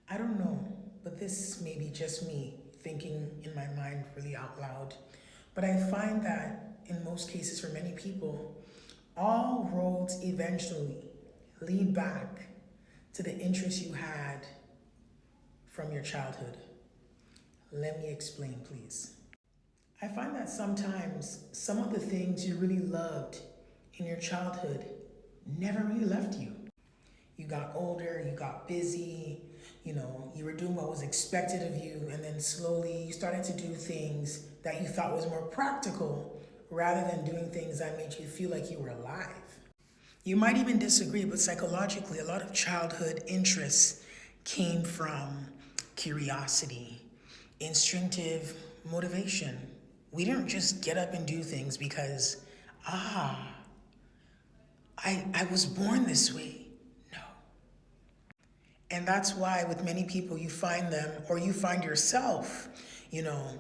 I don't know, but this may be just me thinking in my mind really out loud. But I find that in most cases, for many people, all roads eventually lead back to the interests you had from your childhood. Let me explain, please. I find that sometimes some of the things you really loved in your childhood never really left you. You got older, you got busy, you were doing what was expected of you, and then slowly you started to do things that you thought was more practical rather than doing things that made you feel like you were alive. You might even disagree, but psychologically, a lot of childhood interests came from curiosity, instinctive motivation. We didn't just get up and do things because, ah, I was born this way. No. And that's why with many people you find them, or you find yourself, you know,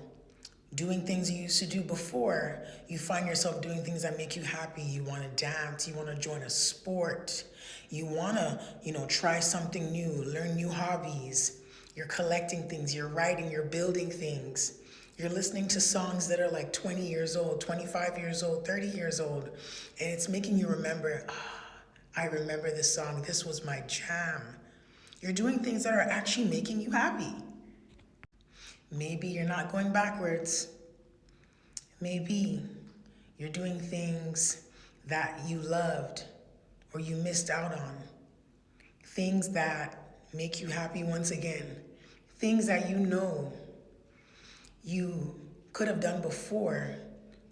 doing things you used to do before. You find yourself doing things that make you happy. You want to dance, you want to join a sport, you want to, try something new, learn new hobbies. You're collecting things, you're writing, you're building things. You're listening to songs that are like 20 years old, 25 years old, 30 years old, and it's making you remember, I remember this song, this was my jam. You're doing things that are actually making you happy. Maybe you're not going backwards. Maybe you're doing things that you loved or you missed out on. Things that make you happy once again. Things that you could have done before,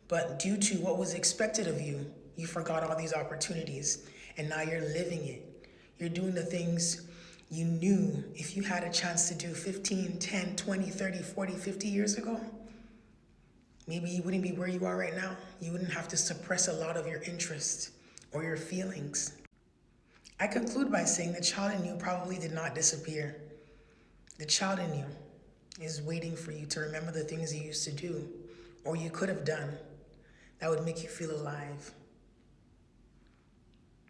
but due to what was expected of you, you forgot all these opportunities and now you're living it. You're doing the things you knew if you had a chance to do 15, 10, 20, 30, 40, 50 years ago, maybe you wouldn't be where you are right now. You wouldn't have to suppress a lot of your interests or your feelings. I conclude by saying the child in you probably did not disappear. The child in you is waiting for you to remember the things you used to do or you could have done that would make you feel alive.